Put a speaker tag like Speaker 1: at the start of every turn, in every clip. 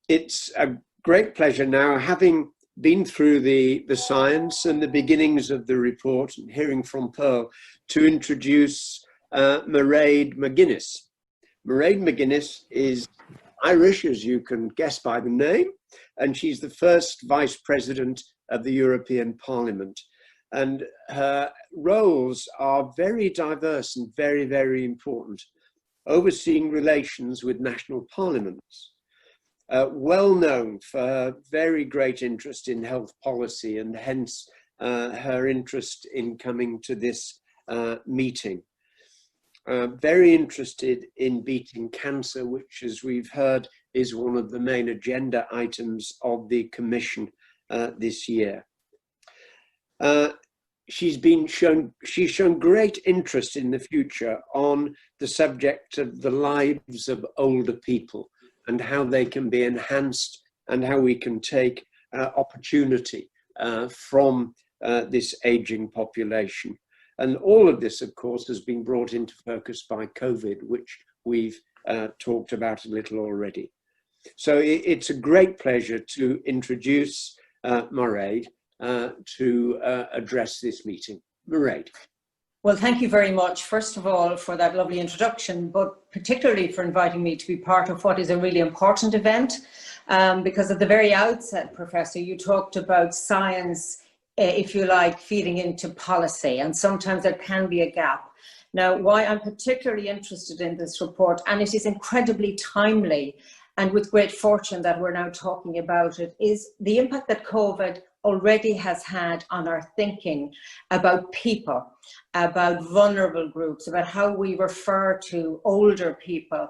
Speaker 1: It's a great pleasure now, having been through the science and the beginnings of the report and hearing from Pearl, to introduce Mairead McGuinness. Mairead McGuinness is Irish, as you can guess by the name, and she's the first Vice President of the European Parliament. And her roles are very diverse and very, very important, overseeing relations with national parliaments. Well known for her very great interest in health policy, and hence her interest in coming to this meeting. Very interested in beating cancer, which, as we've heard, is one of the main agenda items of the Commission this year. She's shown great interest in the future on the subject of the lives of older people and how they can be enhanced, and how we can take opportunity from this aging population. And all of this, of course, has been brought into focus by COVID, which we've talked about a little already. So it's a great pleasure to introduce Mairead to address this meeting. Mairead.
Speaker 2: Well, thank you very much, first of all, for that lovely introduction, but particularly for inviting me to be part of what is a really important event. Because at the very outset, Professor, you talked about science, if you like, feeding into policy, and sometimes there can be a gap. Now, why I'm particularly interested in this report, and it is incredibly timely, and with great fortune that we're now talking about it, is the impact that COVID already has had on our thinking about people, about vulnerable groups, about how we refer to older people.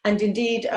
Speaker 2: And indeed,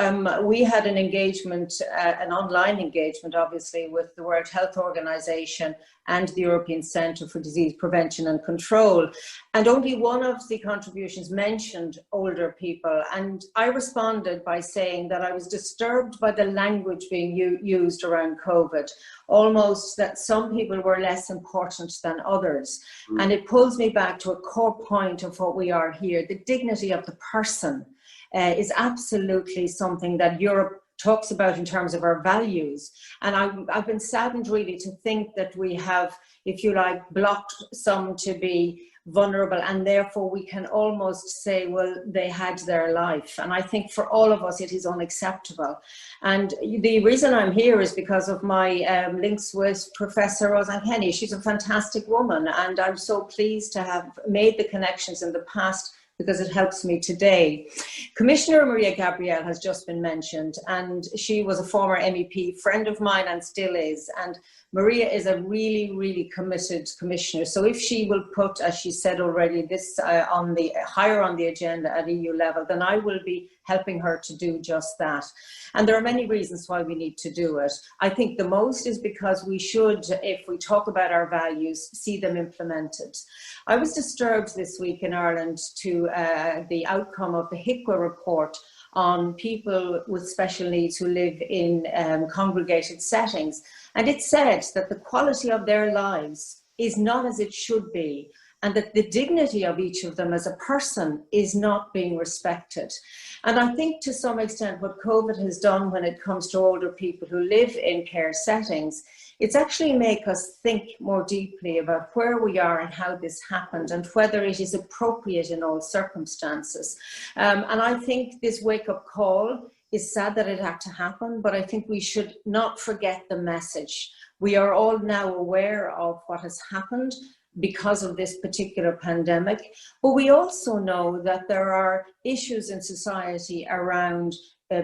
Speaker 2: we had an engagement, an online engagement, obviously, with the World Health Organization and the European Centre for Disease Prevention and Control. And only one of the contributions mentioned older people. And I responded by saying that I was disturbed by the language being used around COVID, almost that some people were less important than others. And it pulls me back to a core point of what we are here. The dignity of the person is absolutely something that Europe talks about in terms of our values. And I've been saddened really to think that we have, if you like, blocked some to be vulnerable, and therefore we can almost say, well, they had their life. And I think for all of us, it is unacceptable. And the reason I'm here is because of my links with Professor Roseanne Kenny. She's a fantastic woman, and I'm so pleased to have made the connections in the past, because it helps me today. Commissioner Maria Gabriel has just been mentioned, and she was a former MEP, friend of mine, and still is. And Maria is a really, really committed commissioner. So if she will put, as she said already, this higher on the agenda at EU level, then I will be helping her to do just that. And there are many reasons why we need to do it. I think the most is because we should, if we talk about our values, see them implemented. I was disturbed this week in Ireland to the outcome of the HICWA report on people with special needs who live in congregated settings. And it said that the quality of their lives is not as it should be, and that the dignity of each of them as a person is not being respected. And I think to some extent what COVID has done when it comes to older people who live in care settings, it's actually make us think more deeply about where we are and how this happened, and whether it is appropriate in all circumstances. And I think this wake-up call is sad that it had to happen, but I think we should not forget the message. We are all now aware of what has happened because of this particular pandemic, but we also know that there are issues in society around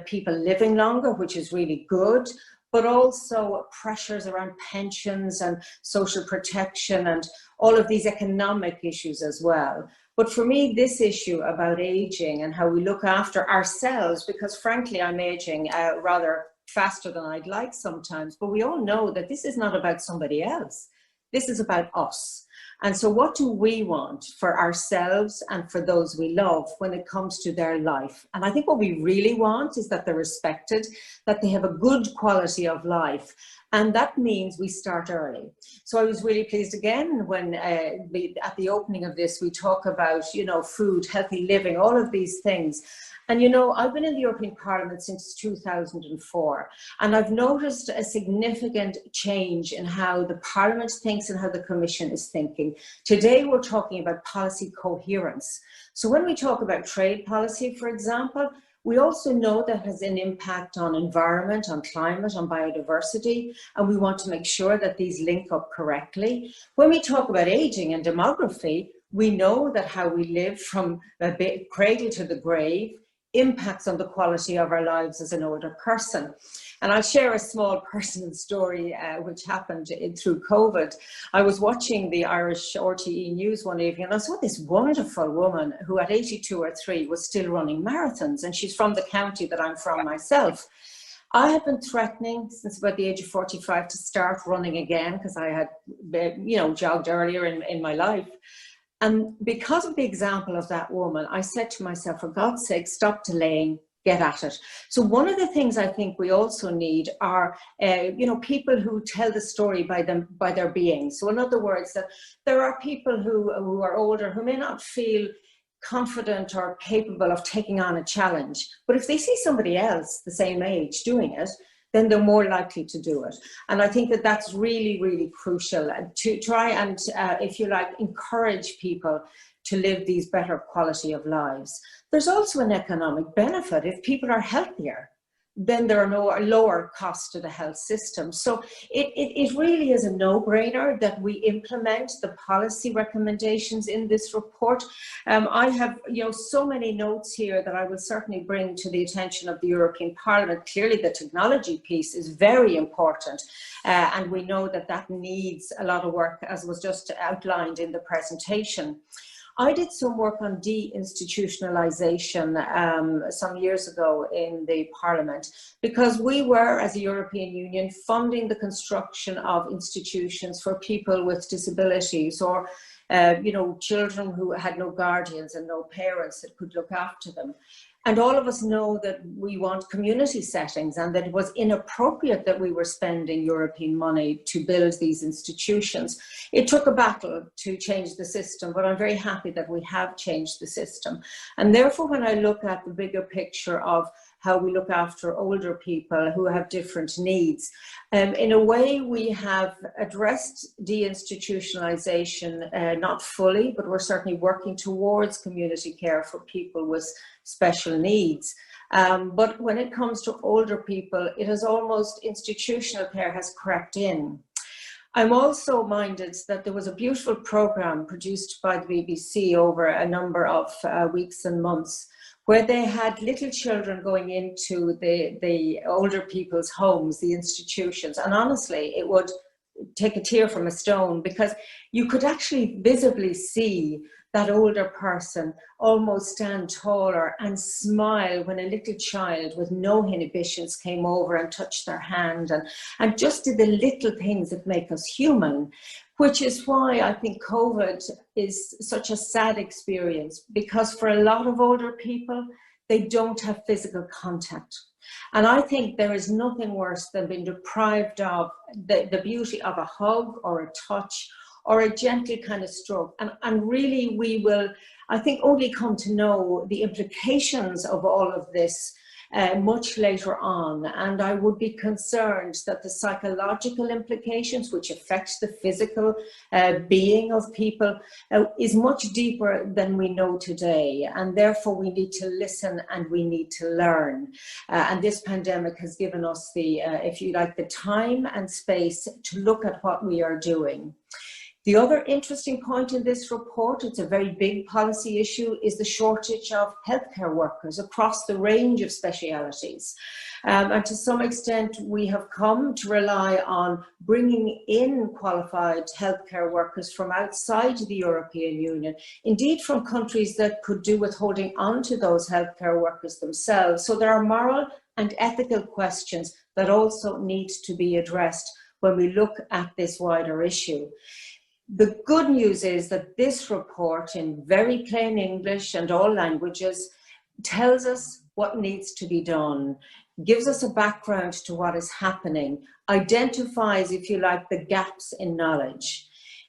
Speaker 2: people living longer, which is really good, but also pressures around pensions and social protection and all of these economic issues as well. But for me, this issue about aging and how we look after ourselves, because frankly, I'm aging rather faster than I'd like sometimes, but we all know that this is not about somebody else. This is about us. And so what do we want for ourselves and for those we love when it comes to their life? And I think what we really want is that they're respected, that they have a good quality of life, And that means we start early. So I was really pleased again when at the opening of this, we talk about, food, healthy living, all of these things. And, I've been in the European Parliament since 2004, and I've noticed a significant change in how the Parliament thinks and how the Commission is thinking. Today, we're talking about policy coherence. So when we talk about trade policy, for example, we also know that has an impact on environment, on climate, on biodiversity, and we want to make sure that these link up correctly. When we talk about aging and demography, we know that how we live from the cradle to the grave impacts on the quality of our lives as an older person. And I'll share a small personal story which happened through COVID. I was watching the Irish RTE news one evening and I saw this wonderful woman who at 82 or 3 was still running marathons, and she's from the county that I'm from myself. I have been threatening since about the age of 45 to start running again because I had, jogged earlier in my life. And because of the example of that woman, I said to myself, for God's sake, stop delaying, get at it. So one of the things I think we also need are, people who tell the story by their being. So in other words, that there are people who are older who may not feel confident or capable of taking on a challenge, but if they see somebody else the same age doing it, then they're more likely to do it. And I think that that's really, really crucial to try and, if you like, encourage people to live these better quality of lives. There's also an economic benefit. If people are healthier, then there are no lower costs to the health system. So it really is a no-brainer that we implement the policy recommendations in this report. I have so many notes here that I will certainly bring to the attention of the European Parliament. Clearly the technology piece is very important, and we know that that needs a lot of work, as was just outlined in the presentation. I did some work on deinstitutionalisation some years ago in the Parliament, because we were, as a European Union, funding the construction of institutions for people with disabilities or children who had no guardians and no parents that could look after them. And all of us know that we want community settings, and that it was inappropriate that we were spending European money to build these institutions. It took a battle to change the system, but I'm very happy that we have changed the system. And therefore, when I look at the bigger picture of how we look after older people who have different needs, in a way we have addressed deinstitutionalization, not fully, but we're certainly working towards community care for people with special needs. But when it comes to older people, it has almost, institutional care has crept in. I'm also minded that there was a beautiful program produced by the BBC over a number of weeks and months, where they had little children going into the older people's homes, the institutions. And honestly, it would take a tear from a stone, because you could actually visibly see that older person almost stand taller and smile when a little child with no inhibitions came over and touched their hand and just did the little things that make us human, which is why I think COVID is such a sad experience, because for a lot of older people, they don't have physical contact. And I think there is nothing worse than being deprived of the beauty of a hug or a touch or a gentle kind of stroke. And really we will, I think, only come to know the implications of all of this much later on. And I would be concerned that the psychological implications, which affect the physical being of people, is much deeper than we know today. And therefore we need to listen and we need to learn. And this pandemic has given us the, if you like, the time and space to look at what we are doing. The other interesting point in this report, it's a very big policy issue, is the shortage of healthcare workers across the range of specialities. And to some extent, we have come to rely on bringing in qualified healthcare workers from outside the European Union, indeed from countries that could do with holding on to those healthcare workers themselves. So there are moral and ethical questions that also need to be addressed when we look at this wider issue. The good news is that this report, in very plain English and all languages, tells us what needs to be done, gives us a background to what is happening, identifies, if you like, the gaps in knowledge.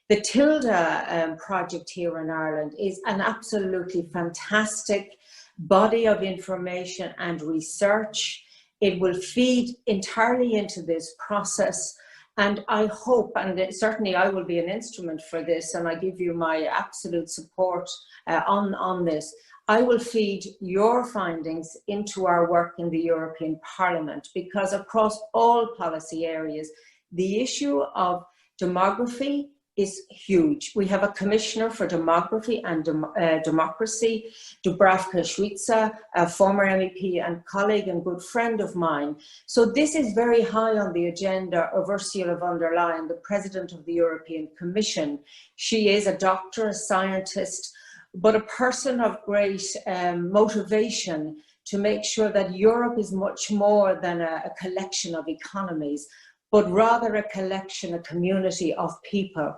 Speaker 2: The Tilda project here in Ireland is an absolutely fantastic body of information and research. It will feed entirely into this process. And I hope, and certainly I will be an instrument for this, and I give you my absolute support on this. I will feed your findings into our work in the European Parliament, because across all policy areas, the issue of demography is huge. We have a Commissioner for Demography and Democracy, Dubravka Šuica, a former MEP and colleague and good friend of mine. So this is very high on the agenda of Ursula von der Leyen, the President of the European Commission. She is a doctor, a scientist, but a person of great motivation to make sure that Europe is much more than a collection of economies, but rather a collection, a community of people.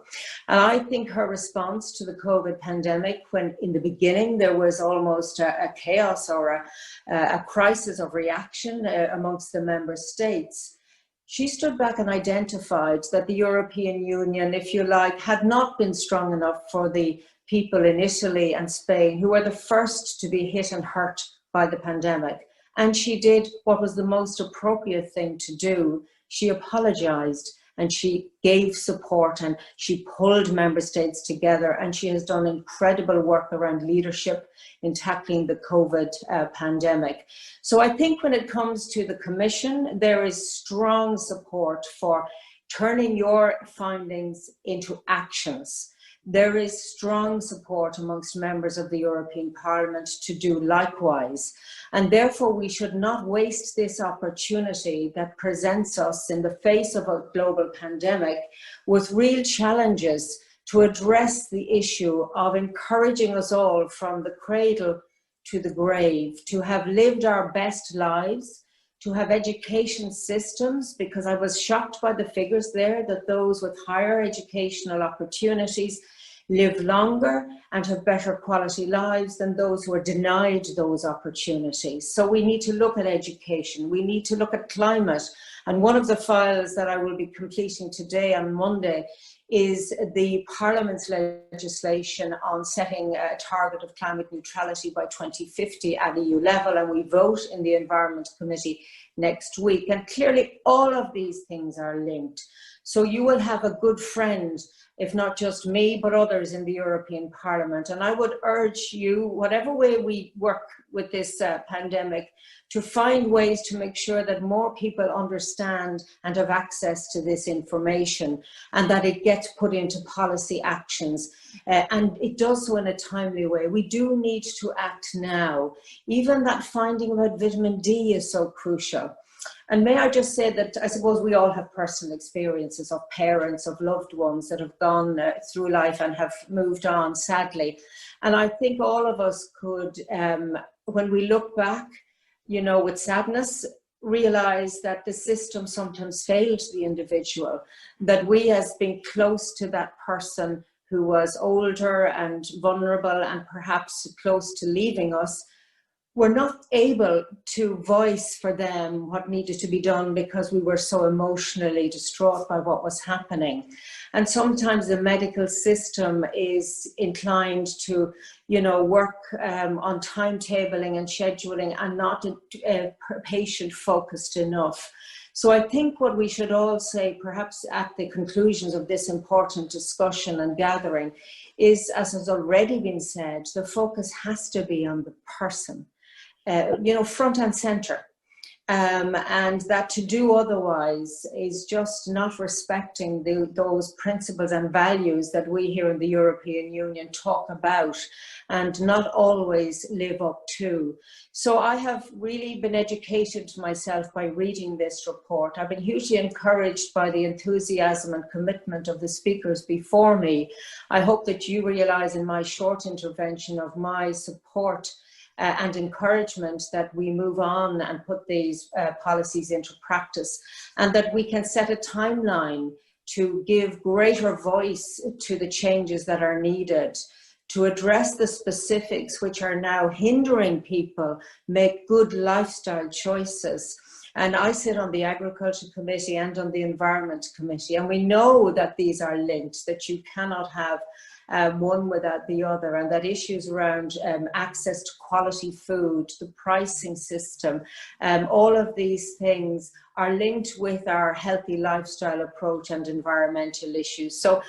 Speaker 2: And I think her response to the COVID pandemic, when in the beginning there was almost a chaos or a crisis of reaction amongst the member states, she stood back and identified that the European Union, if you like, had not been strong enough for the people in Italy and Spain, who were the first to be hit and hurt by the pandemic. And she did what was the most appropriate thing to do. She apologized and she gave support and she pulled member states together, and she has done incredible work around leadership in tackling the COVID pandemic. So I think when it comes to the Commission, there is strong support for turning your findings into actions. There is strong support amongst members of the European Parliament to do likewise. And therefore, we should not waste this opportunity that presents us in the face of a global pandemic with real challenges to address the issue of encouraging us all from the cradle to the grave, to have lived our best lives, to have education systems, because I was shocked by the figures there that those with higher educational opportunities live longer and have better quality lives than those who are denied those opportunities. So we need to look at education, we need to look at climate. And one of the files that I will be completing today on Monday is the Parliament's legislation on setting a target of climate neutrality by 2050 at EU level, and we vote in the Environment Committee next week. And clearly all of these things are linked. So you will have a good friend, if not just me, but others in the European Parliament. And I would urge you, whatever way we work with this pandemic, to find ways to make sure that more people understand and have access to this information, and that it gets put into policy actions. And it does so in a timely way. We do need to act now. Even that finding about vitamin D is so crucial. And may I just say that I suppose we all have personal experiences of parents, of loved ones that have gone through life and have moved on, sadly. And I think all of us could, when we look back, you know, with sadness, realize that the system sometimes failed the individual, that we, as being close to that person who was older and vulnerable and perhaps close to leaving us, were not able to voice for them what needed to be done because we were so emotionally distraught by what was happening. And sometimes the medical system is inclined to, you know, work on timetabling and scheduling and not patient focused enough. So I think what we should all say, perhaps at the conclusions of this important discussion and gathering, is, as has already been said, the focus has to be on the person. You know, front and center, and that to do otherwise is just not respecting those principles and values that we here in the European Union talk about and not always live up to. So I have really been educated myself by reading this report. I've been hugely encouraged by the enthusiasm and commitment of the speakers before me. I hope that you realize in my short intervention of my support and encouragement that we move on and put these policies into practice, and that we can set a timeline to give greater voice to the changes that are needed, to address the specifics which are now hindering people make good lifestyle choices. And I sit on the Agriculture Committee and on the Environment Committee, and we know that these are linked, that you cannot have one without the other, and that issues around access to quality food, the pricing system, all of these things are linked with our healthy lifestyle approach and environmental issues. So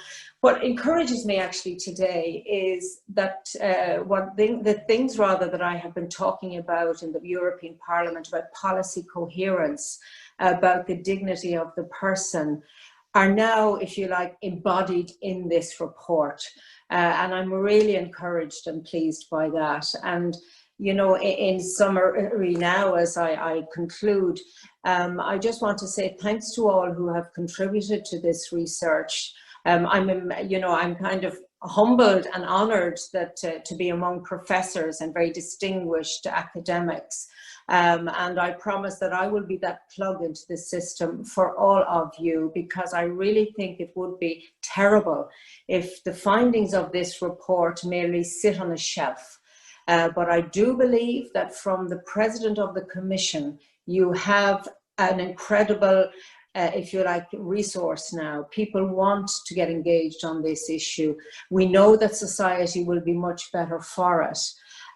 Speaker 2: what encourages me actually today is that the things rather that I have been talking about in the European Parliament about policy coherence, about the dignity of the person, are now, if you like, embodied in this report. And I'm really encouraged and pleased by that. And, you know, in summary now, as I conclude, I just want to say thanks to all who have contributed to this research. I'm kind of humbled and honoured that to be among professors and very distinguished academics. And I promise that I will be that plug into the system for all of you, because I really think it would be terrible if the findings of this report merely sit on a shelf. But I do believe that from the President of the Commission, you have an incredible if you like, resource now. People want to get engaged on this issue. We know that society will be much better for it.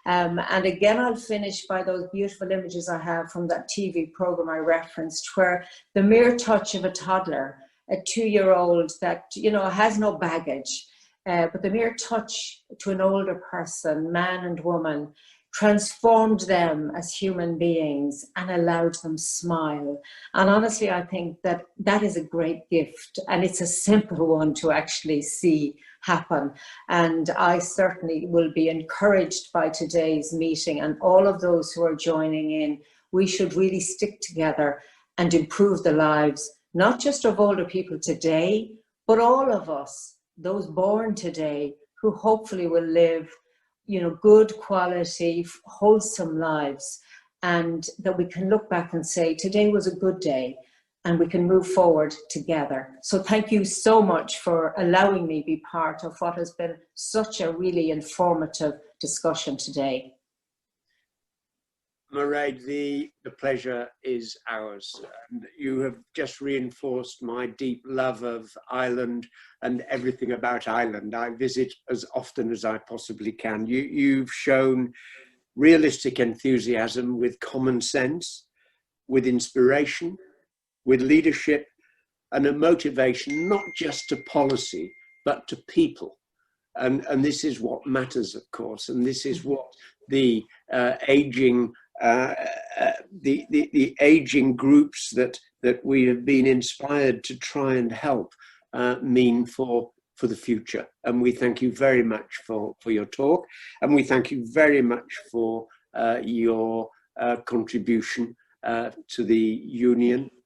Speaker 2: And again, I'll finish by those beautiful images I have from that TV program I referenced, where the mere touch of a toddler, a 2-year-old that, you know, has no baggage, but the mere touch to an older person, man and woman, transformed them as human beings and allowed them smile. And honestly, I think that that is a great gift, and it's a simple one to actually see happen. And I certainly will be encouraged by today's meeting and all of those who are joining in. We should really stick together and improve the lives, not just of older people today, but all of us, those born today, who hopefully will live, you know, good quality, wholesome lives, and that we can look back and say, today was a good day, and we can move forward together. So thank you so much for allowing me to be part of what has been such a really informative discussion today.
Speaker 1: Mairead, the pleasure is ours. And you have just reinforced my deep love of Ireland and everything about Ireland. I visit as often as I possibly can. You've shown realistic enthusiasm with common sense, with inspiration, with leadership, and a motivation not just to policy, but to people. And this is what matters, of course, and this is what the aging the aging groups that we have been inspired to try and help mean for the future. And we thank you very much for your talk, and we thank you very much for your contribution to the union